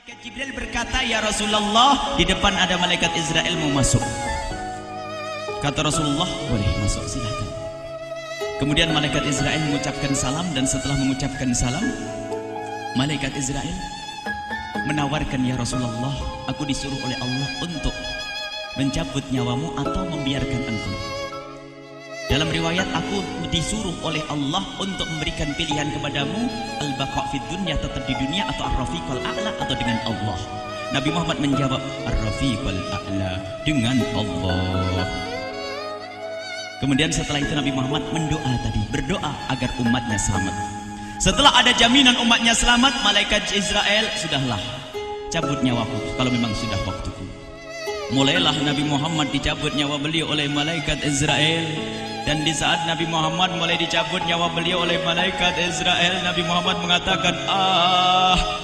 Malaikat Jibril berkata, "Ya Rasulullah, di depan ada malaikat Israel mau masuk." Kata Rasulullah, "Boleh masuk, silakan." Kemudian malaikat Israel mengucapkan salam, dan setelah mengucapkan salam, malaikat Israel menawarkan, "Ya Rasulullah, aku disuruh oleh Allah untuk mencabut nyawamu atau membiarkan engkau." Dalam riwayat, aku disuruh oleh Allah untuk memberikan pilihan kepadamu, al-baqa' fid dunya, tetap di dunia, atau ar-rafiqal a'la, atau dengan Allah. Nabi Muhammad menjawab, ar-rafiqal a'la, dengan Allah. Kemudian setelah itu Nabi Muhammad berdoa agar umatnya selamat. Setelah ada jaminan umatnya selamat, malaikat Israel, "Sudahlah, cabut nyawaku kalau memang sudah waktuku." Mulailah Nabi Muhammad dicabut nyawa beliau oleh malaikat Israel. Dan di saat Nabi Muhammad mulai dicabut nyawa beliau oleh malaikat Israel, Nabi Muhammad mengatakan,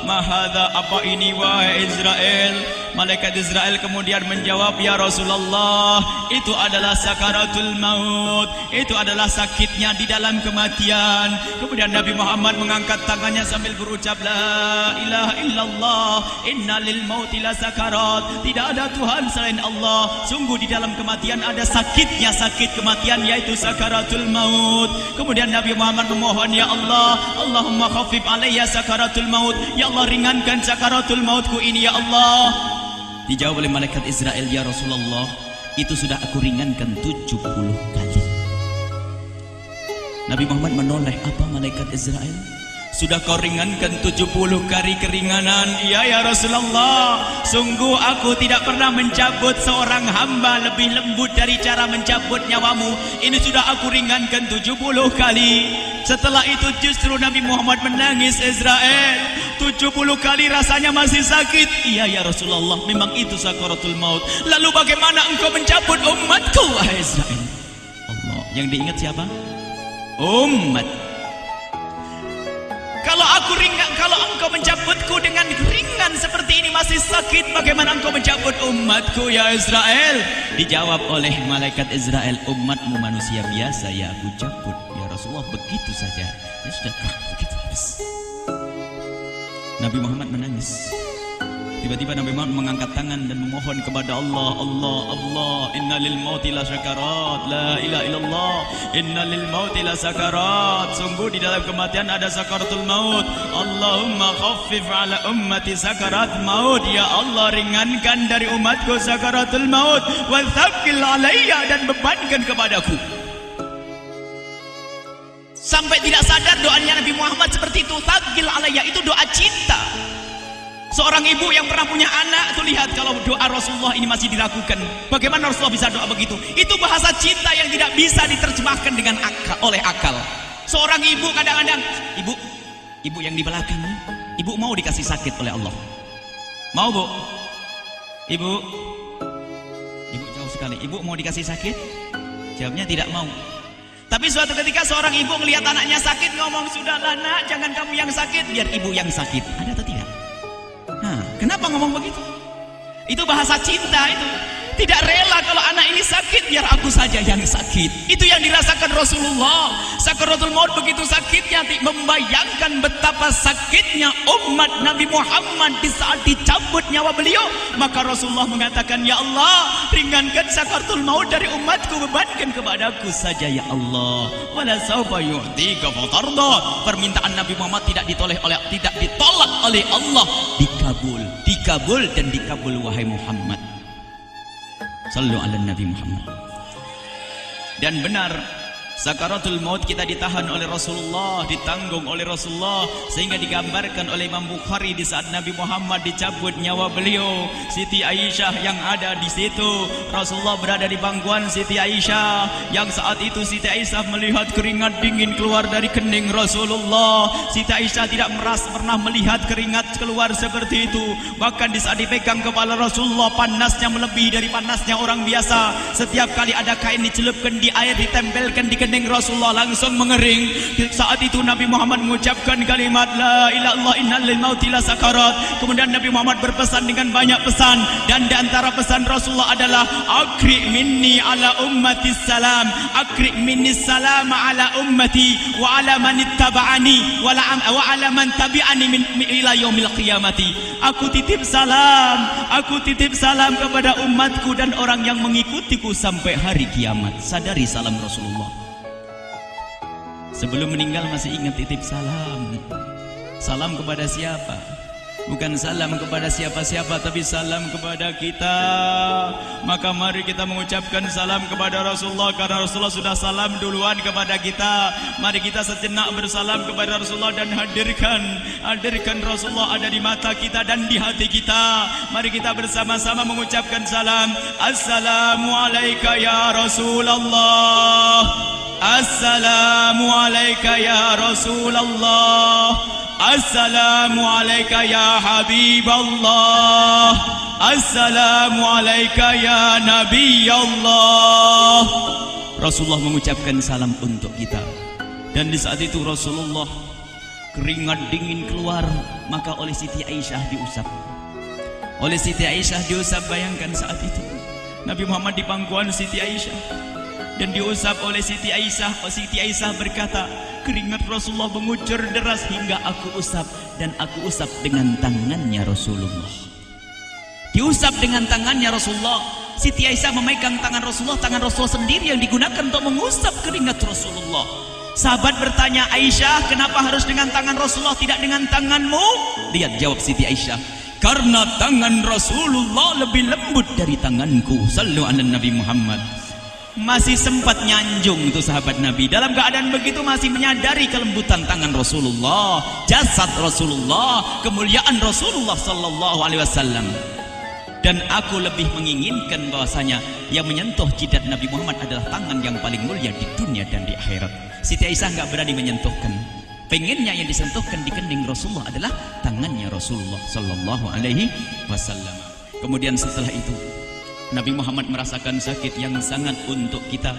mahadha, apa ini wahai Israel? Malaikat Israel kemudian menjawab, "Ya Rasulullah, itu adalah sakaratul maut, itu adalah sakitnya di dalam kematian." Kemudian Nabi Muhammad mengangkat tangannya sambil berucap, "La ilaha illallah, inna lil mauti la sakarat." Tidak ada Tuhan selain Allah, sungguh di dalam kematian ada sakitnya, sakit kematian, yaitu sakaratul maut. Kemudian Nabi Muhammad memohon, "Ya Allah, Allahumma khafif alayya sakaratul maut." Ya Allah, ringankan sakaratul mautku ini, ya Allah. Dijawab oleh malaikat Israel, "Ya Rasulullah, itu sudah aku ringankan 70 kali." Nabi Muhammad menoleh, "Apa malaikat Israel? Sudah kau ringankan 70 kali keringanan?" "Iya ya Rasulullah, sungguh aku tidak pernah mencabut seorang hamba lebih lembut dari cara mencabut nyawamu. Ini sudah aku ringankan 70 kali. Setelah itu justru Nabi Muhammad menangis, "Israel, 70 kali rasanya masih sakit." "Iya ya Rasulullah, memang itu sakaratul maut." "Lalu bagaimana engkau mencabut umatku, wahai Israel?" Allah, yang diingat siapa? Umat. Kalau engkau mencabutku dengan ringan seperti ini masih sakit, bagaimana engkau mencabut umatku, ya Israel? Dijawab oleh malaikat Israel, "Umatmu manusia biasa, ya aku cabut." "Ya Rasulullah, begitu saja." "Ya sudah, begitu habis." Nabi Muhammad menangis. Tiba-tiba Nabi Muhammad mengangkat tangan dan memohon kepada Allah, "Allah, Allah, inna lil mauti la sakarat, la ilaha illallah, inna lil mauti la sakarat." Sungguh di dalam kematian ada sakaratul maut. Allahumma khaffif ala ummati sakarat maut. Ya Allah, ringankan dari umatku sakaratul maut. Wa thaqqil alayya, dan bebankan kepadaku. Sampai tidak sadar doanya Nabi Muhammad seperti itu. Thaqqil alayya itu doa cinta. Seorang ibu yang pernah punya anak, tuh lihat kalau doa Rasulullah ini masih dilakukan. Bagaimana Rasulullah bisa doa begitu? Itu bahasa cinta yang tidak bisa diterjemahkan dengan oleh akal. Seorang ibu kadang-kadang, ibu yang di belakang, ibu mau dikasih sakit oleh Allah? Mau, Bu? Ibu jauh sekali. Ibu mau dikasih sakit? Jawabnya tidak mau. Tapi suatu ketika seorang ibu melihat anaknya sakit, ngomong, "Sudahlah nak, jangan kamu yang sakit, biar ibu yang sakit." Ada atau tidak? Kenapa ngomong begitu? Itu bahasa cinta itu. Tidak rela kalau anak ini sakit, biar aku saja yang sakit. Itu yang dirasakan Rasulullah. Sakaratul maut begitu sakitnya, membayangkan betapa sakitnya umat Nabi Muhammad di saat dicabut nyawa beliau. Maka Rasulullah mengatakan, "Ya Allah, ringankan sakaratul maut dari umatku, bebankan kepadaku saja ya Allah. Wala sawfa yu'tika fatarda." Permintaan Nabi Muhammad tidak ditolak oleh Allah, dikabul dan dikabul, wahai Muhammad. Sallu ala Nabi Muhammad. Dan benar, sakaratul maut kita ditahan oleh Rasulullah, ditanggung oleh Rasulullah, sehingga digambarkan oleh Imam Bukhari di saat Nabi Muhammad dicabut nyawa beliau, Siti Aisyah yang ada di situ. Rasulullah berada di pangkuan Siti Aisyah, yang saat itu Siti Aisyah melihat keringat dingin keluar dari kening Rasulullah. Siti Aisyah tidak pernah melihat keringat keluar seperti itu. Bahkan di saat dipegang kepala Rasulullah, panasnya melebihi dari panasnya orang biasa. Setiap kali ada kain dicelupkan di air, ditempelkan di kening Rasulullah langsung mengering. Saat itu Nabi Muhammad mengucapkan kalimat la ilaha illallah innal lil mauti lasakarat. Kemudian Nabi Muhammad berpesan dengan banyak pesan, dan di antara pesan Rasulullah adalah akri minni ala ummati salam, akri minni salam ala ummati wa ala man ittaba'ani wa ala man tabi'ani min ila yaumil qiyamati. Aku titip salam kepada umatku dan orang yang mengikutiku sampai hari kiamat. Sadari salam Rasulullah. Sebelum meninggal masih ingat titip salam. Salam kepada siapa? Bukan salam kepada siapa-siapa, tapi salam kepada kita. Maka mari kita mengucapkan salam kepada Rasulullah, karena Rasulullah sudah salam duluan kepada kita. Mari kita sejenak bersalam kepada Rasulullah dan hadirkan Rasulullah ada di mata kita dan di hati kita. Mari kita bersama-sama mengucapkan salam. Assalamualaikum ya Rasulullah. Assalamualaikum ya Rasulullah. Assalamualaikum ya Habiballah. Assalamualaikum ya Nabi Allah. Rasulullah mengucapkan salam untuk kita. Dan di saat itu Rasulullah keringat dingin keluar, maka oleh Siti Aisyah diusap. Oleh Siti Aisyah diusap, bayangkan saat itu Nabi Muhammad di pangkuan Siti Aisyah dan diusap oleh Siti Aisyah. Siti Aisyah berkata, keringat Rasulullah mengucur deras hingga aku usap, dan aku usap dengan tangannya Rasulullah. Diusap dengan tangannya Rasulullah. Siti Aisyah memegang tangan Rasulullah sendiri yang digunakan untuk mengusap keringat Rasulullah. Sahabat bertanya, Aisyah, kenapa harus dengan tangan Rasulullah tidak dengan tanganmu? Lihat jawab Siti Aisyah, karena tangan Rasulullah lebih lembut dari tanganku. Sallu ala Nabi Muhammad. Masih sempat nyanjung itu sahabat Nabi. Dalam keadaan begitu masih menyadari kelembutan tangan Rasulullah, jasad Rasulullah, kemuliaan Rasulullah sallallahu alaihi wasallam. Dan aku lebih menginginkan bahwasanya yang menyentuh jidat Nabi Muhammad adalah tangan yang paling mulia di dunia dan di akhirat. Siti Aisyah enggak berani menyentuhkan. Pengennya yang disentuhkan di kening Rasulullah adalah tangannya Rasulullah sallallahu alaihi wasallam. Kemudian setelah itu Nabi Muhammad merasakan sakit yang sangat untuk kita.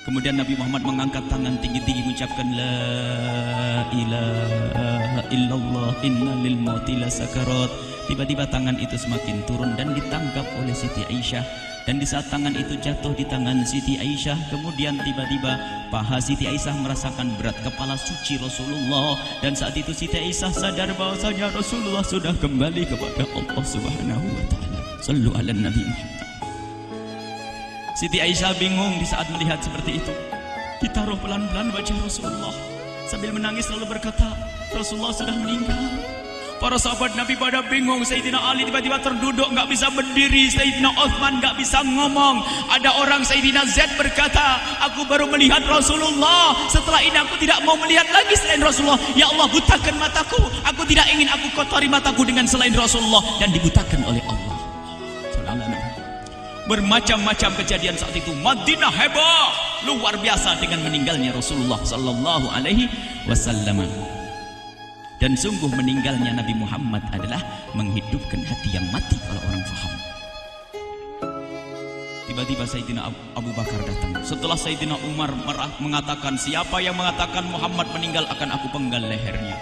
Kemudian Nabi Muhammad mengangkat tangan tinggi-tinggi mengucapkan la ilaha illallah inna lil mauti lasakarat. Tiba-tiba tangan itu semakin turun dan ditangkap oleh Siti Aisyah. Dan di saat tangan itu jatuh di tangan Siti Aisyah, kemudian tiba-tiba paha Siti Aisyah merasakan berat kepala suci Rasulullah. Dan saat itu Siti Aisyah sadar bahwasanya Rasulullah sudah kembali kepada Allah Subhanahu wa taala. Sallu ala Nabi Muhammad. Siti Aisyah bingung di saat melihat seperti itu. Ditaruh pelan-pelan wajah Rasulullah, sambil menangis lalu berkata, Rasulullah sudah meninggal. Para sahabat Nabi pada bingung. Sayyidina Ali tiba-tiba terduduk, nggak bisa berdiri. Sayyidina Uthman nggak bisa ngomong. Ada orang, Sayyidina Zaid berkata, aku baru melihat Rasulullah. Setelah ini aku tidak mau melihat lagi selain Rasulullah. Ya Allah, butakan mataku. Aku tidak ingin aku kotori mataku dengan selain Rasulullah. Dan dibutakan oleh Allah. Bermacam-macam kejadian saat itu. Madinah heboh, luar biasa dengan meninggalnya Rasulullah sallallahu alaihi wasallam. Dan sungguh meninggalnya Nabi Muhammad adalah menghidupkan hati yang mati kalau orang faham. Tiba-tiba Sayyidina Abu Bakar datang. Setelah Sayyidina Umar mengatakan, siapa yang mengatakan Muhammad meninggal akan aku penggal lehernya.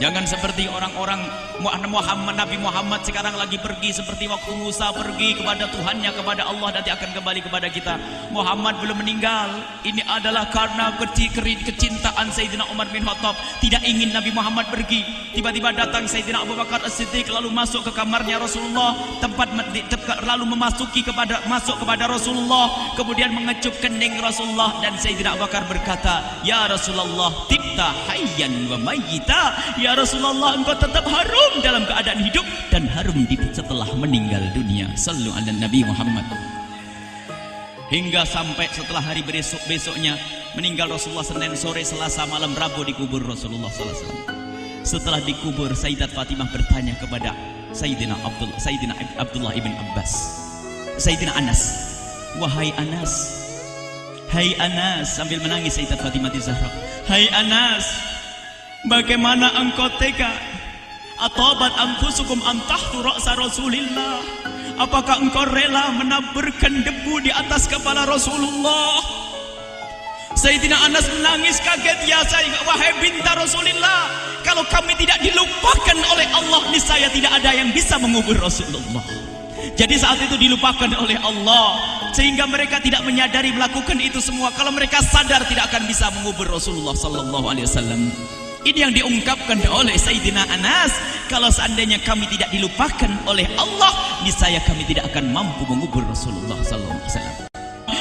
Jangan seperti orang-orang Nabi Muhammad sekarang lagi pergi seperti waktu Musa pergi kepada Tuhannya, kepada Allah, nanti akan kembali kepada kita. Muhammad belum meninggal. Ini adalah karena kecintaan Sayyidina Umar bin Khattab, tidak ingin Nabi Muhammad pergi. Tiba-tiba datang Sayyidina Abu Bakar As-Siddiq lalu masuk ke kamarnya Rasulullah, lalu masuk kepada Rasulullah, kemudian mengecup kening Rasulullah. Dan Sayyidina Abu Bakar berkata, ya Rasulullah, tibta hayyan wa mayyita. Ya Rasulullah, engkau tetap harum dalam keadaan hidup dan harum setelah meninggal dunia. Sallu ala Nabi Muhammad. Hingga sampai setelah hari besoknya meninggal Rasulullah, Senin sore, Selasa malam, Rabu dikubur Rasulullah sallallahu alaihi wasallam. Setelah dikubur, Sayyidat Fatimah bertanya kepada Sayyidina Abdullah ibn Abbas, Sayyidina Anas, wahai Anas, hai Anas, sambil menangis Sayyidat Fatimah Zahra, hai Anas, bagaimana engkau tega? Atabat anfusukum an tahtu ra'sa Rasulillah. Apakah engkau rela menaburkan debu di atas kepala Rasulullah? Sayyidina Anas menangis kaget, ya wahai binta Rasulullah, kalau kami tidak dilupakan oleh Allah, niscaya tidak ada yang bisa mengubur Rasulullah. Jadi saat itu dilupakan oleh Allah, sehingga mereka tidak menyadari melakukan itu semua. Kalau mereka sadar, tidak akan bisa mengubur Rasulullah sallallahu alaihi wasallam. Ini yang diungkapkan oleh Sayyidina Anas, kalau seandainya kami tidak dilupakan oleh Allah, niscaya kami tidak akan mampu mengubur Rasulullah sallallahu alaihi wasallam.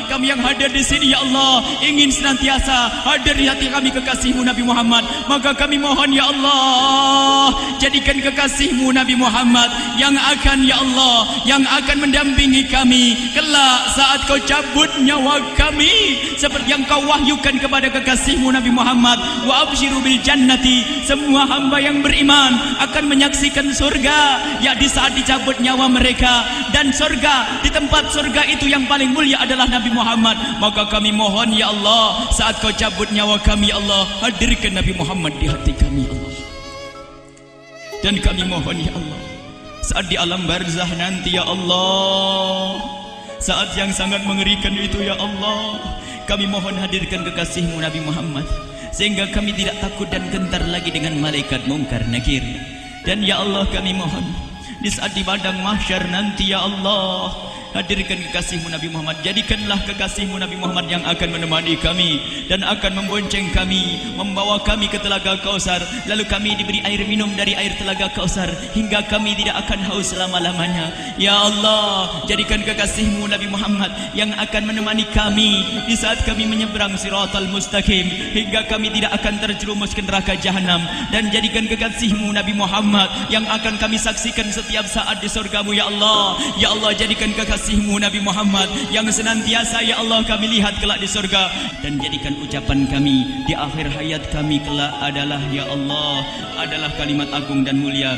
Kami yang hadir di sini, ya Allah, ingin senantiasa hadir di hati kami kekasih-Mu Nabi Muhammad. Maka kami mohon, ya Allah, jadikan kekasih-Mu Nabi Muhammad yang akan, ya Allah, yang akan mendampingi kami kelak saat Kau cabut nyawa kami, seperti yang Kau wahyukan kepada kekasih-Mu Nabi Muhammad. Wa absyiru bil jannati, semua hamba yang beriman akan menyaksikan surga, ya di saat dicabut nyawa mereka. Dan surga, di tempat surga itu yang paling mulia adalah Nabi Muhammad. Maka kami mohon, ya Allah, saat Kau cabut nyawa kami, ya Allah, hadirkan Nabi Muhammad di hati kami, ya Allah. Dan kami mohon, ya Allah, saat di alam barzah nanti, ya Allah, saat yang sangat mengerikan itu, ya Allah, kami mohon hadirkan kekasih-Mu Nabi Muhammad, sehingga kami tidak takut dan gentar lagi dengan malaikat mungkar nakir. Dan ya Allah, kami mohon di saat di padang mahsyar nanti, ya Allah, hadirkan kekasih-Mu Nabi Muhammad. Jadikanlah kekasih-Mu Nabi Muhammad yang akan menemani kami dan akan membonceng kami, membawa kami ke telaga Kausar. Lalu kami diberi air minum dari air telaga Kausar hingga kami tidak akan haus selama-lamanya. Ya Allah, jadikan kekasih-Mu Nabi Muhammad yang akan menemani kami di saat kami menyeberang Siratal Mustaqim hingga kami tidak akan terjerumus ke neraka jahanam. Dan jadikan kekasih-Mu Nabi Muhammad yang akan kami saksikan setiap saat di surga-Mu, ya Allah. Ya Allah, jadikan kekasih-Mu Nabi Muhammad yang senantiasa, ya Allah, kami lihat kelak di surga. Dan jadikan ucapan kami di akhir hayat kami kelak adalah, ya Allah, adalah kalimat agung dan mulia,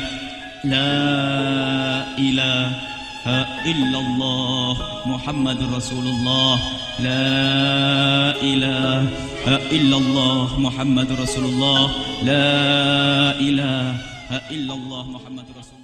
La ilaha illallah Muhammadur Rasulullah. La ilaha illallah Muhammadur Rasulullah. La ilaha illallah Muhammadur Rasulullah.